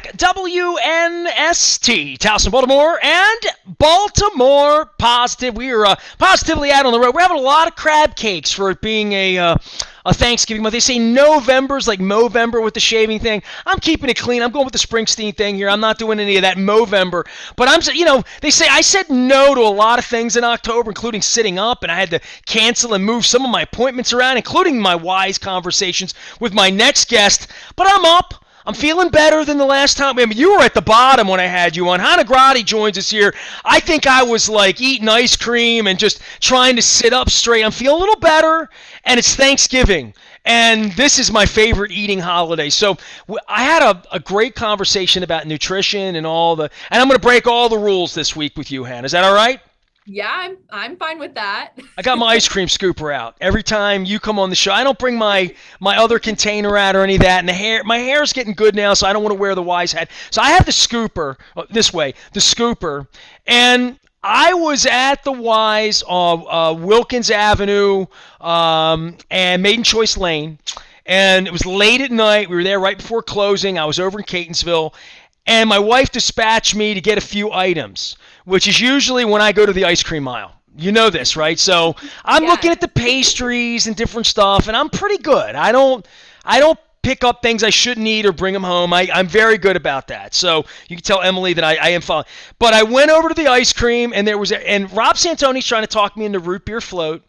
back. WNST, Towson, Baltimore, and Baltimore Positive. We are positively out on the road. We're having a lot of crab cakes for it being a Thanksgiving month. They say November's like Movember with the shaving thing. I'm keeping it clean. I'm going with the Springsteen thing here. I'm not doing any of that Movember. But they say I said no to a lot of things in October, including sitting up, and I had to cancel and move some of my appointments around, including my wise conversations with my next guest. But I'm up. I'm feeling better than the last time. I mean, you were at the bottom when I had you on. Gratti joins us here. I think I was like eating ice cream and just trying to sit up straight. I'm feeling a little better, and it's Thanksgiving. And this is my favorite eating holiday. So I had a great conversation about nutrition and and I'm going to break all the rules this week with you, Hannah. Is that all right? Yeah, I'm fine with that. I got my ice cream scooper out. Every time you come on the show, I don't bring my other container out or any of that. And my hair's getting good now, so I don't want to wear the Weis hat. So I have the scooper, the scooper. And I was at the Weis on Wilkins Avenue and Maiden Choice Lane. And it was late at night. We were there right before closing. I was over in Catonsville. And my wife dispatched me to get a few items, which is usually when I go to the ice cream aisle. You know this, right? So I'm looking at the pastries and different stuff, and I'm pretty good. I don't pick up things I shouldn't eat or bring them home. I'm very good about that. So you can tell Emily that I am fine. But I went over to the ice cream, and and Rob Santoni's trying to talk me into root beer float.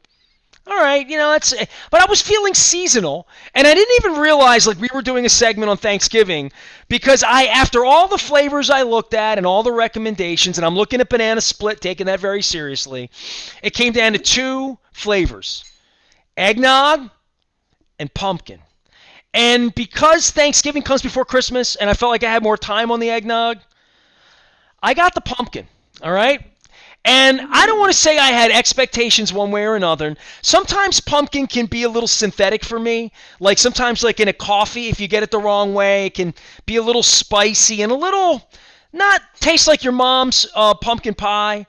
All right, but I was feeling seasonal, and I didn't even realize like we were doing a segment on Thanksgiving because after all the flavors I looked at and all the recommendations, and I'm looking at banana split, taking that very seriously, it came down to two flavors, eggnog and pumpkin. And because Thanksgiving comes before Christmas, and I felt like I had more time on the eggnog, I got the pumpkin, all right? And I don't want to say I had expectations one way or another. Sometimes pumpkin can be a little synthetic for me. Like sometimes like in a coffee, if you get it the wrong way, it can be a little spicy and a little not taste like your mom's pumpkin pie.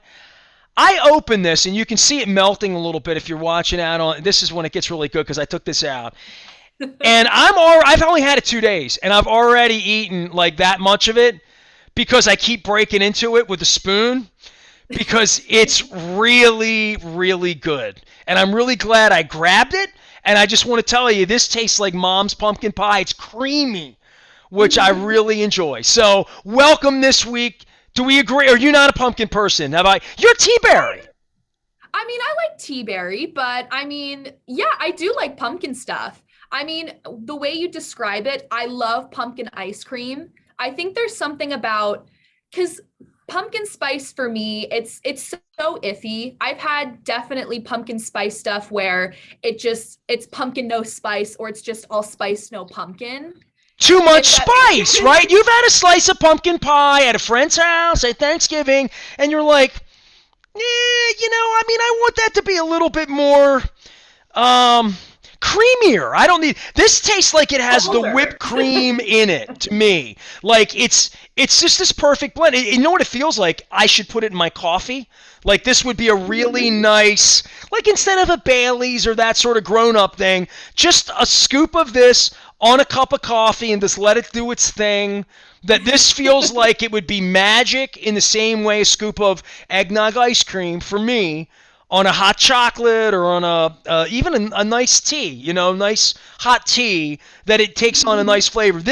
I open this, and you can see it melting a little bit if you're watching out on. This is when it gets really good because I took this out. And I've only had it 2 days, and I've already eaten like that much of it because I keep breaking into it with a spoon. Because it's really, really good. And I'm really glad I grabbed it. And I just want to tell you, this tastes like mom's pumpkin pie. It's creamy, which I really enjoy. So welcome this week. Do we agree? Are you not a pumpkin person? You're tea-berry. I mean, I like tea-berry, but I mean, yeah, I do like pumpkin stuff. I mean, the way you describe it, I love pumpkin ice cream. I think there's something about, because pumpkin spice for me, it's so iffy. I've had definitely pumpkin spice stuff where it's pumpkin no spice, or it's just all spice no pumpkin. Too much spice, right? You've had a slice of pumpkin pie at a friend's house at Thanksgiving, and you're like, I want that to be a little bit more creamier. I don't need this. Tastes like it has the whipped cream in it to me. Like it's just this perfect blend. You know what it feels like? I should put it in my coffee. Like this would be a really nice, like instead of a Bailey's or that sort of grown-up thing, just a scoop of this on a cup of coffee and just let it do its thing. That this feels like it would be magic in the same way a scoop of eggnog ice cream for me on a hot chocolate or on even a nice tea, nice hot tea, that it takes on a nice flavor.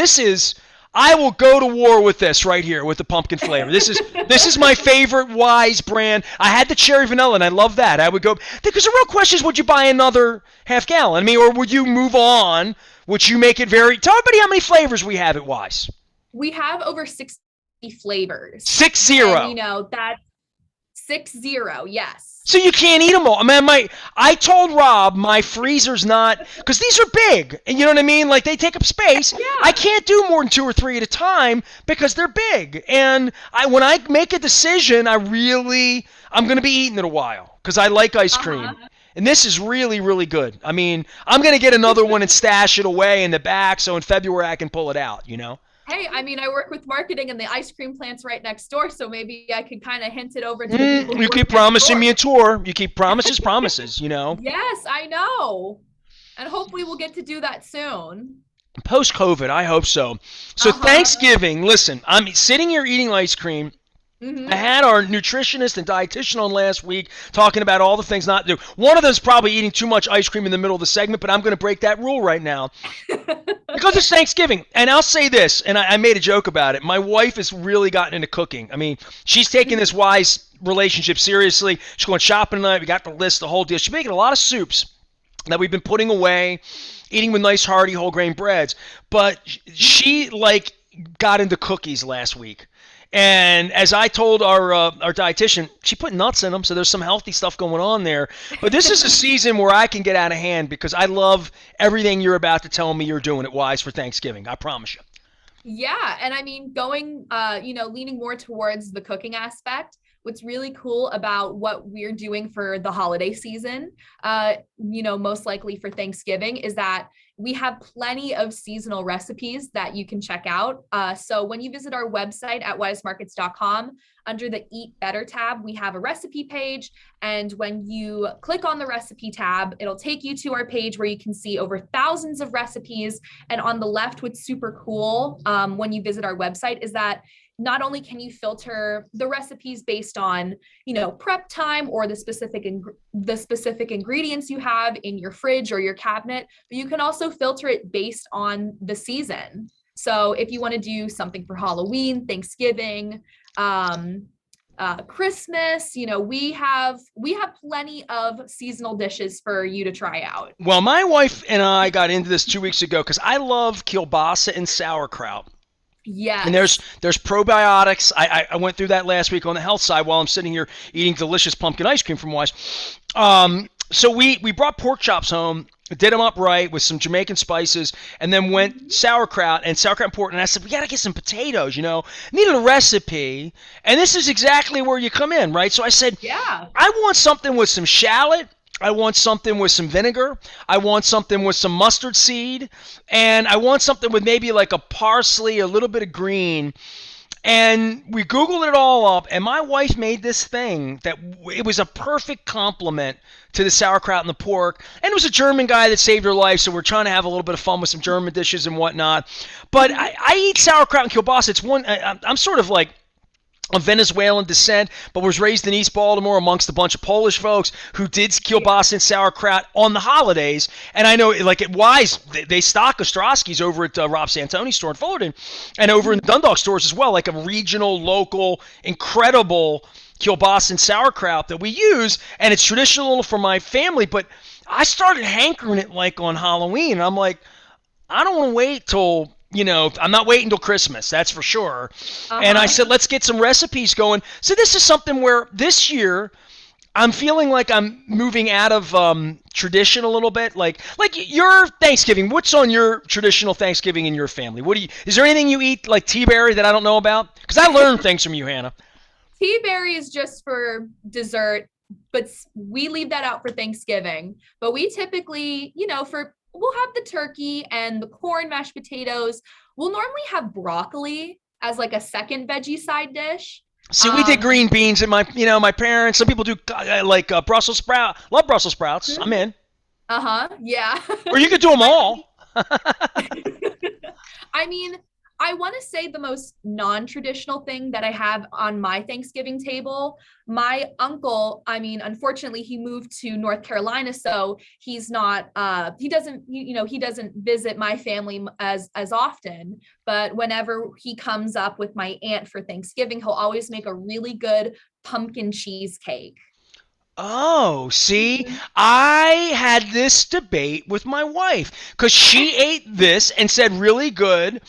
I will go to war with this right here with the pumpkin flavor. This is my favorite Weis brand. I had the cherry vanilla, and I love that. I would go, because the real question is, would you buy another half gallon? Or would you move on? Would you make it tell everybody how many flavors we have at Weis? We have over 60 flavors. 60. And, that's 60, yes. So you can't eat them all. I told Rob my freezer's not, because these are big, and you know what I mean? Like they take up space. Yeah. I can't do more than 2 or 3 at a time because they're big. And when I make a decision, I'm going to be eating it a while because I like ice cream. And this is really, really good. I'm going to get another one and stash it away in the back so in February I can pull it out, Hey, I work with marketing, and the ice cream plant's right next door, so maybe I could kind of hint it over to the people. You keep promising me a tour. You keep promises, Yes, I know. And hopefully we'll get to do that soon. Post-COVID, I hope so. So Uh-huh. Thanksgiving, listen, I'm sitting here eating ice cream. I Mm-hmm. had our nutritionist and dietitian on last week talking about all the things not to do. One of them is probably eating too much ice cream in the middle of the segment, but I'm going to break that rule right now because it's Thanksgiving. And I'll say this, and I made a joke about it. My wife has really gotten into cooking. I mean, she's taking this wise relationship seriously. She's going shopping tonight. We got the list, the whole deal. She's making a lot of soups that we've been putting away, eating with nice hearty whole grain breads. But she like got into cookies last week. And as I told our dietitian, she put nuts in them, so there's some healthy stuff going on there. But this is a season where I can get out of hand because I love everything you're about to tell me you're doing at Wise for Thanksgiving. I promise you. Yeah, and I mean, going, leaning more towards the cooking aspect. What's really cool about what we're doing for the holiday season, most likely for Thanksgiving, is that we have plenty of seasonal recipes that you can check out. So when you visit our website at wisemarkets.com, under the Eat Better tab, we have a recipe page. And when you click on the recipe tab, it'll take you to our page where you can see over thousands of recipes. And on the left, what's super cool when you visit our website is that not only can you filter the recipes based on, prep time or the specific ingredients you have in your fridge or your cabinet, but you can also filter it based on the season. So if you want to do something for Halloween, Thanksgiving, Christmas, we have plenty of seasonal dishes for you to try out. Well, my wife and I got into this 2 weeks ago because I love kielbasa and sauerkraut. And there's Yes. there's probiotics. I went through that last week on the health side while I'm sitting here eating delicious pumpkin ice cream from Wise. So we brought pork chops home, did them up right with some Jamaican spices, and then went sauerkraut and pork. And I said, we got to get some potatoes, Needed a recipe. And this is exactly where you come in, right? So I said, Yeah. I want something with some shallot. I want something with some vinegar. I want something with some mustard seed. And I want something with maybe like a parsley, a little bit of green. And we Googled it all up, and my wife made this thing that it was a perfect complement to the sauerkraut and the pork. And it was a German guy that saved her life, so we're trying to have a little bit of fun with some German dishes and whatnot. But I eat sauerkraut and kielbasa. It's one. I'm sort of like of Venezuelan descent, but was raised in East Baltimore amongst a bunch of Polish folks who did kielbasa and sauerkraut on the holidays. And I know, like at Wise, they stock Ostrowski's over at Rob Santoni's store in Fullerton, and over in the Dundalk stores as well, like a regional, local, incredible kielbasa and sauerkraut that we use, and it's traditional for my family. But I started hankering it like on Halloween, and I'm like, I don't want to wait till I'm not waiting till Christmas, that's for sure. And I Uh-huh. said, let's get some recipes going. So this is something where this year I'm feeling like I'm moving out of tradition a little bit. Like your Thanksgiving, what's on your traditional Thanksgiving in your family? Is there anything you eat like tea berry that I don't know about? Because I learned things from you, Hannah. Tea berry is just for dessert, but we leave that out for Thanksgiving. But we typically, we'll have the turkey and the corn, mashed potatoes. We'll normally have broccoli as like a second veggie side dish. See, we did Um, green beans and my parents. Some people do like Brussels sprout. Love Brussels sprouts. I'm in. uh-huh, yeah. Or you could do them all. I mean, I want to say the most non-traditional thing that I have on my Thanksgiving table. My uncle, I mean, unfortunately, he moved to North Carolina, so he's not. He doesn't visit my family as often. But whenever he comes up with my aunt for Thanksgiving, he'll always make a really good pumpkin cheesecake. Oh, see, Mhm. I had this debate with my wife because she ate this and said really good,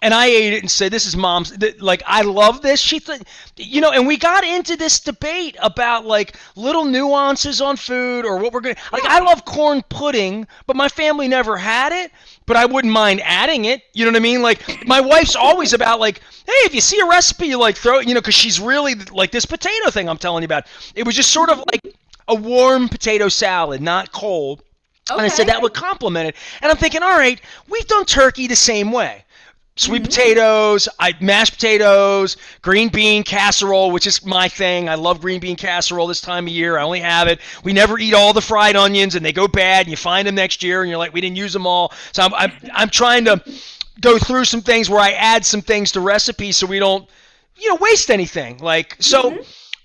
and I ate it and said this is mom's. Like I love this. She thought, and we got into this debate about like little nuances on food or what we're gonna like. I Yeah. love corn pudding, but my family never had it. But I wouldn't mind adding it. You know what I mean? Like my wife's always about like, hey, if you see a recipe, you like throw it. Because she's really like this potato thing I'm telling you about. It was just sort of like a warm potato salad, not cold. And I said Okay. that would complement it. And I'm thinking, all right, we've done turkey the same way. Sweet potatoes, mashed potatoes, green bean casserole, which is my thing. I love green bean casserole this time of year. I only have it. We never eat all the fried onions, and they go bad, and you find them next year, and you're like, we didn't use them all. So I'm trying to go through some things where I add some things to recipes so we don't, waste anything. So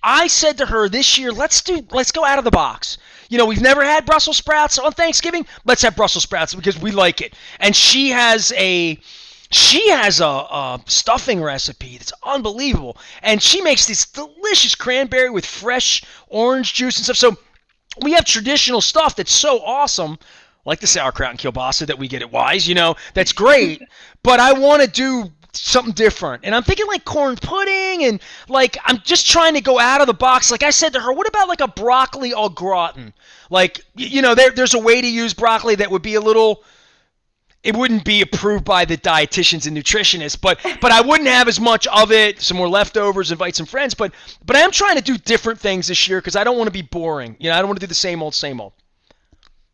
I said to her this year, let's go out of the box. We've never had Brussels sprouts on Thanksgiving. Let's have Brussels sprouts because we like it. And she has a stuffing recipe that's unbelievable. And she makes this delicious cranberry with fresh orange juice and stuff. So we have traditional stuff that's so awesome, like the sauerkraut and kielbasa that we get at Weis, that's great. But I want to do something different. And I'm thinking like corn pudding and I'm just trying to go out of the box. Like I said to her, what about like a broccoli au gratin? There's a way to use broccoli that would be a little... It wouldn't be approved by the dietitians and nutritionists, but I wouldn't have as much of it, some more leftovers, invite some friends. But I am trying to do different things this year because I don't want to be boring. I don't want to do the same old, same old.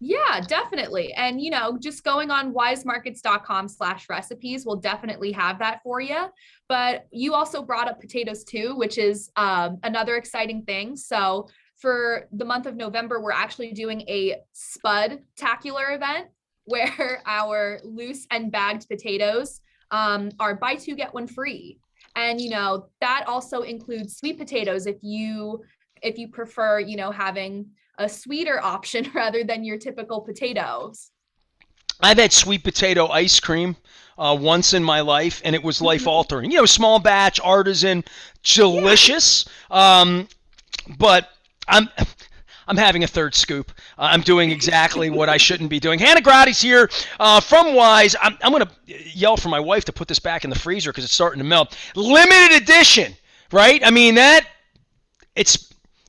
Yeah, definitely. And, just going on weismarkets.com/recipes will definitely have that for you. But you also brought up potatoes too, which is another exciting thing. So for the month of November, we're actually doing a Spud-tacular event where our loose and bagged potatoes are buy two, get one free. And, that also includes sweet potatoes if you prefer, having a sweeter option rather than your typical potatoes. I've had sweet potato ice cream once in my life, and it was life-altering. Small batch, artisan, delicious. Yeah. But I'm having a third scoop. I'm doing exactly what I shouldn't be doing. Hannah Gratti's here from Weis. I'm going to yell for my wife to put this back in the freezer because it's starting to melt. Limited edition, right? I mean,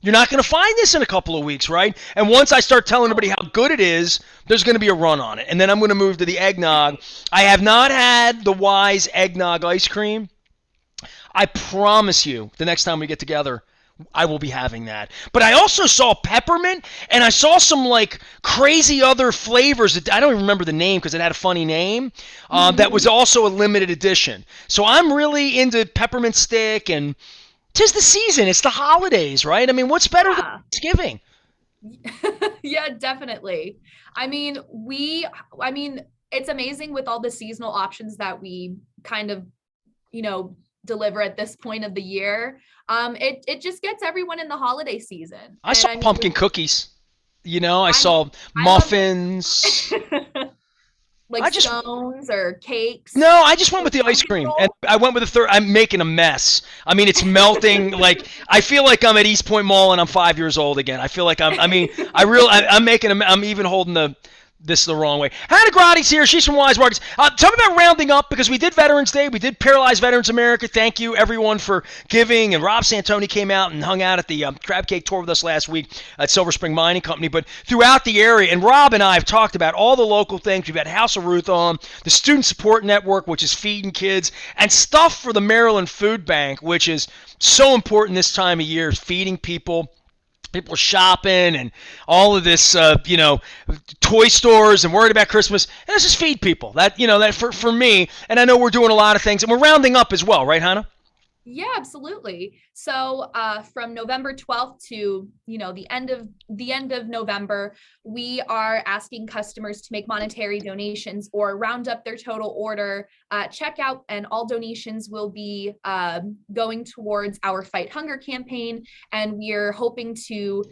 you're not going to find this in a couple of weeks, right? And once I start telling everybody how good it is, there's going to be a run on it. And then I'm going to move to the eggnog. I have not had the Weis eggnog ice cream. I promise you, the next time we get together, I will be having that. But I also saw peppermint, and I saw some crazy other flavors that I don't even remember the name because it had a funny name. That was also a limited edition. So I'm really into peppermint stick, and 'tis the season. It's the holidays, right? I mean, what's better than Thanksgiving? Yeah, definitely. I mean, it's amazing with all the seasonal options that we kind of, deliver at this point of the year. It just gets everyone in the holiday season. I saw pumpkin cookies. I saw muffins. Scones or cakes. No, I just went with the ice cream, and I went with the third. I'm making a mess. I mean, it's melting. I feel like I'm at East Point Mall and I'm 5 years old again. I feel like I'm even holding this the wrong way. Hannah Gratti's here. She's from Weis Markets. Tell me about rounding up, because we did Veterans Day. We did Paralyzed Veterans America. Thank you, everyone, for giving. And Rob Santoni came out and hung out at the Crab Cake Tour with us last week at Silver Spring Mining Company. But throughout the area, and Rob and I have talked about all the local things. We've had House of Ruth on, the Student Support Network, which is feeding kids, and stuff for the Maryland Food Bank, which is so important this time of year, feeding people shopping and all of this, toy stores and worried about Christmas. And let's just feed people. That for me, and I know we're doing a lot of things, and we're rounding up as well, right, Hannah? Yeah, absolutely. So from November 12th to, the end of November, we are asking customers to make monetary donations or round up their total order checkout, and all donations will be going towards our Fight Hunger campaign. And we are hoping to,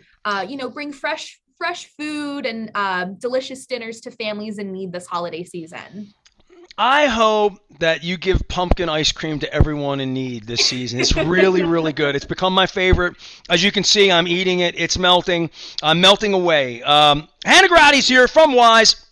bring fresh food and delicious dinners to families in need this holiday season. I hope that you give pumpkin ice cream to everyone in need this season. It's really, really good. It's become my favorite. As you can see, I'm eating it. It's melting. I'm melting away. Hannah Gratti's here from Weis.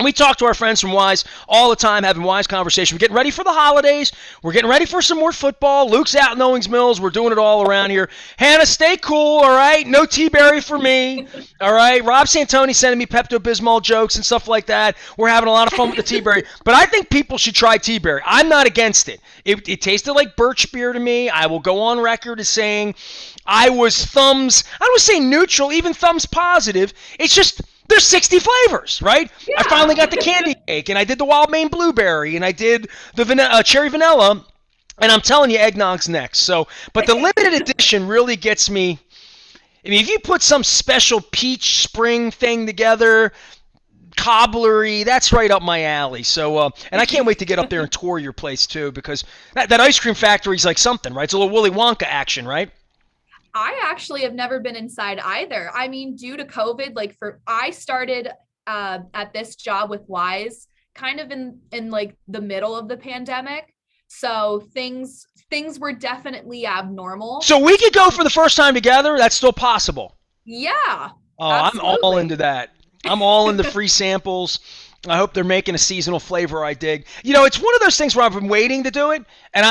We talk to our friends from Weis all the time, having Weis conversation. We're getting ready for the holidays. We're getting ready for some more football. Luke's out in Owings Mills. We're doing it all around here. Hannah, stay cool, all right? No T-Berry for me, all right? Rob Santoni sending me Pepto-Bismol jokes and stuff like that. We're having a lot of fun with the T-Berry. But I think people should try T-Berry. I'm not against it. It tasted like birch beer to me. I will go on record as saying I was saying neutral, even thumbs positive. It's just... There's 60 flavors, right? Yeah. I finally got the candy cake, and I did the wild Maine blueberry, and I did the cherry vanilla, and I'm telling you, eggnog's next. So, but the limited edition really gets me. I mean, if you put some special peach spring thing together, cobblery, that's right up my alley. So, and I can't wait to get up there and tour your place too, because that ice cream factory is like something, right? It's a little Willy Wonka action, right? I actually have never been inside either. I mean, due to COVID, I started at this job with Wise kind of in like the middle of the pandemic. So things were definitely abnormal. So we could go for the first time together. That's still possible. Yeah. Oh, Absolutely. I'm all into that. I'm all in the free samples. I hope they're making a seasonal flavor I dig. You know, it's one of those things where I've been waiting to do it, and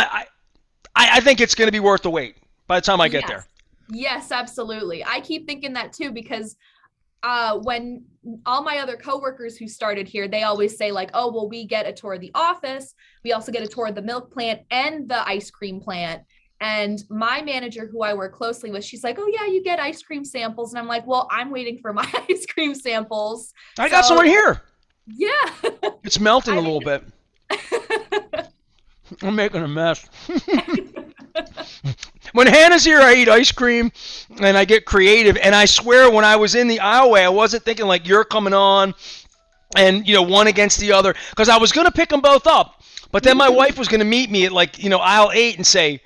I think it's going to be worth the wait by the time I get there. Yes, absolutely. I keep thinking that too, because when all my other coworkers who started here, they always say like, oh, well, we get a tour of the office. We also get a tour of the milk plant and the ice cream plant. And my manager, who I work closely with, she's like, oh, yeah, you get ice cream samples. And I'm like, well, I'm waiting for my ice cream samples. I got some right here. Yeah. It's melting a little bit. I'm making a mess. When Hannah's here, I eat ice cream and I get creative. And I swear, when I was in the aisleway, I wasn't thinking like you're coming on and, you know, one against the other, because I was going to pick them both up. But then my wife was going to meet me at like, you know, aisle 8 and say,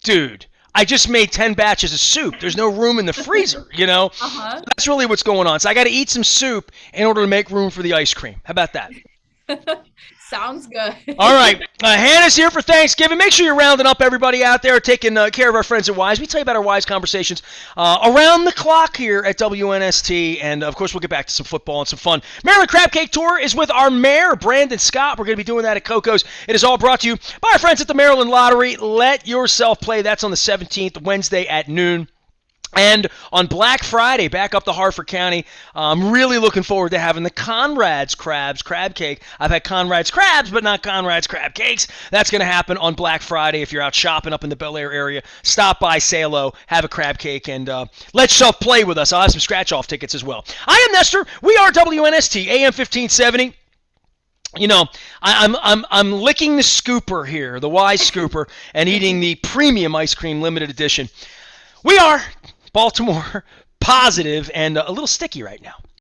dude, I just made 10 batches of soup. There's no room in the freezer, you know? Uh-huh. That's really what's going on. So I got to eat some soup in order to make room for the ice cream. How about that? Sounds good. All right. Hannah's here for Thanksgiving. Make sure you're rounding up everybody out there, taking care of our friends at Wise. We tell you about our Wise conversations around the clock here at WNST. And, of course, we'll get back to some football and some fun. Maryland Crab Cake Tour is with our mayor, Brandon Scott. We're going to be doing that at Coco's. It is all brought to you by our friends at the Maryland Lottery. Let yourself play. That's on the 17th, Wednesday at noon. And on Black Friday, back up to Harford County, I'm really looking forward to having the Conrad's Crab Cake. I've had Conrad's Crabs, but not Conrad's Crab Cakes. That's going to happen on Black Friday. If you're out shopping up in the Bel Air area, stop by, say hello, have a crab cake, and let yourself play with us. I'll have some scratch-off tickets as well. I am Nestor. We are WNST, AM 1570. You know, I'm licking the scooper here, the Wise scooper, and eating the premium ice cream limited edition. We are Baltimore positive and a little sticky right now.